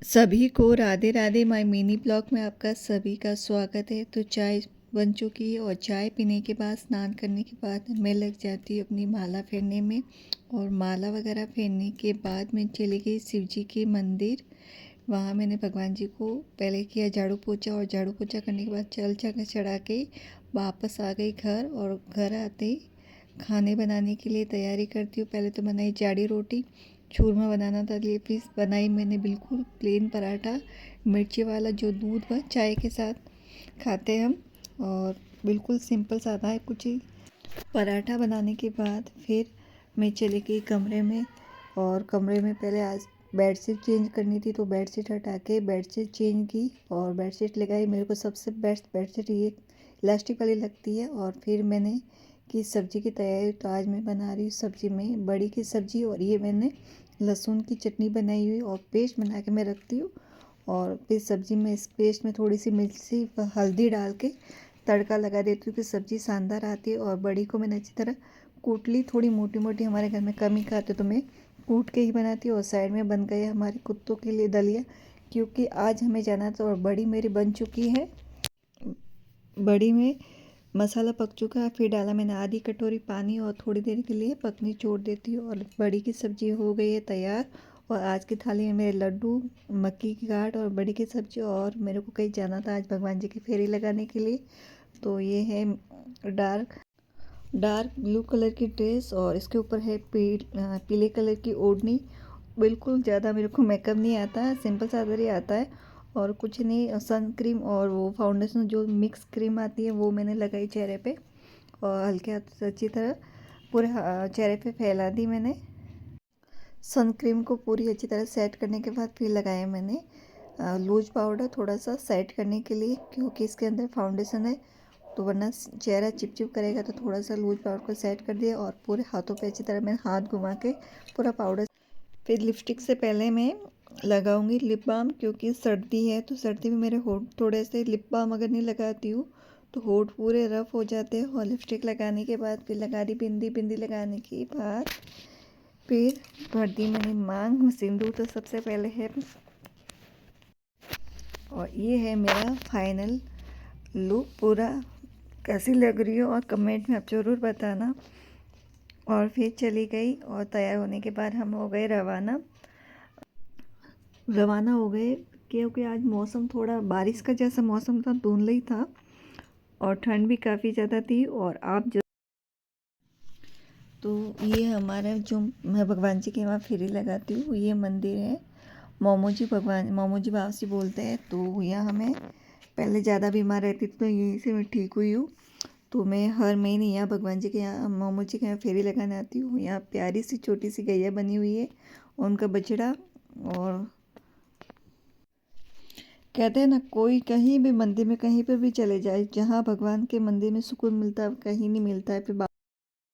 सभी को Radhe Radhe. My mini blog में आपका सभी का स्वागत है। तो चाय बन चुकी है और चाय पीने के बाद, स्नान करने के बाद मैं लग जाती हूँ अपनी माला फेरने में। और माला वगैरह फेरने के बाद मैं चली गई शिव जी के मंदिर। वहाँ मैंने भगवान जी को पहले किया झाड़ू पोछा, और झाड़ू पोछा करने के बाद जल चढ़ा के वापस आ गई घर। और घर आते ही खाने बनाने के लिए तैयारी करती हूँ। पहले तो बनाई जाड़ी रोटी, चूरमा बनाना था, लिए फिर बनाई मैंने बिल्कुल प्लेन पराठा, मिर्ची वाला, जो दूध व चाय के साथ खाते हैं हम। और बिल्कुल सिंपल सादा है कुछ ही। पराठा बनाने के बाद फिर मैं चली गई कमरे में। और कमरे में पहले आज बेडशीट चेंज करनी थी, तो बेडशीट हटा के बेडशीट चेंज की और बेडशीट लगाई। मेरे को सबसे बेस्ट बेडशीट ये इलास्टिक वाली लगती है। और फिर मैंने की सब्ज़ी की तैयारी। तो आज मैं बना रही हूँ सब्ज़ी में बड़ी की सब्ज़ी, और ये मैंने लहसुन की चटनी बनाई हुई और पेस्ट बना के मैं रखती हूँ। और फिर सब्ज़ी में इस पेस्ट में थोड़ी सी मिर्ची व हल्दी डाल के तड़का लगा देती हूँ, फिर सब्ज़ी शानदार आती है। और बड़ी को मैंने अच्छी तरह कूट ली, थोड़ी मोटी मोटी, हमारे घर में कम ही खाते तो मैं कूट के ही बनाती हूँ। और साइड में बन गए हमारे कुत्तों के लिए दलिया, क्योंकि आज हमें जाना था। और बड़ी मेरी बन चुकी है। बड़ी में मसाला पक चुका है। फिर डाला मैंने आधी कटोरी पानी और थोड़ी देर के लिए पकनी छोड़ देती हूँ। और बड़ी की सब्ज़ी हो गई है तैयार। और आज की थाली में मेरे लड्डू, मक्की की गाठ और बड़ी की सब्ज़ी। और मेरे को कहीं जाना था आज भगवान जी की फेरी लगाने के लिए। तो ये है डार्क डार्क ब्लू कलर की ड्रेस, और इसके ऊपर है पीले कलर की ओढ़नी। बिल्कुल ज़्यादा मेरे को मेकअप नहीं आता है, सिंपल सादा ही आता है। और कुछ नहीं, सन क्रीम और वो फाउंडेशन जो मिक्स क्रीम आती है वो मैंने लगाई चेहरे पे। और हल्के हाथ से अच्छी तरह पूरे चेहरे पे फैला दी मैंने। सन क्रीम को पूरी अच्छी तरह सेट करने के बाद फिर लगाया मैंने लूज पाउडर थोड़ा सा सेट करने के लिए, क्योंकि इसके अंदर फाउंडेशन है, तो वरना चेहरा चिपचिप करेगा। तो थोड़ा सा लूज पाउडर को सेट कर दिया और पूरे हाथों पे अच्छी तरह मैंने हाथ घुमा के पूरा पाउडर। फिर लिपस्टिक से पहले मैं लगाऊंगी लिप बाम, क्योंकि सर्दी है। तो सर्दी में मेरे होठ थोड़े से, लिप बाम अगर नहीं लगाती हूँ तो होठ पूरे रफ हो जाते हैं। और लिपस्टिक लगाने के बाद फिर लगा दी बिंदी। बिंदी लगाने के बाद फिर भर दी मैंने मांग में सिंदूर। तो सबसे पहले है, और ये है मेरा फाइनल लुक पूरा। कैसी लग रही हो और कमेंट में आप ज़रूर बताना। और फिर चली गई, और तैयार होने के बाद हम हो गए रवाना। रवाना हो गए, क्योंकि आज मौसम थोड़ा बारिश का जैसा मौसम था, धुंधला ही था और ठंड भी काफ़ी ज़्यादा थी। और आप जो, तो ये हमारा जो मैं भगवान जी के वहाँ फेरी लगाती हूँ, ये मंदिर है मोमो जी भगवान, मोमो जी बाबा से बोलते हैं। तो यहाँ हमें पहले ज़्यादा बीमार रहती थी, तो यहीं से मैं ठीक हुई हूँ। तो मैं हर महीने यहाँ भगवान जी के यहाँ, मोमो जी के यहाँ फेरी लगाने आती हूँ। यहाँ प्यारी सी छोटी सी गैया बनी हुई है, उनका बछड़ा। और कहते हैं ना, कोई कहीं भी मंदिर में कहीं पर भी चले जाए, जहाँ भगवान के मंदिर में सुकून मिलता है कहीं नहीं मिलता है। फिर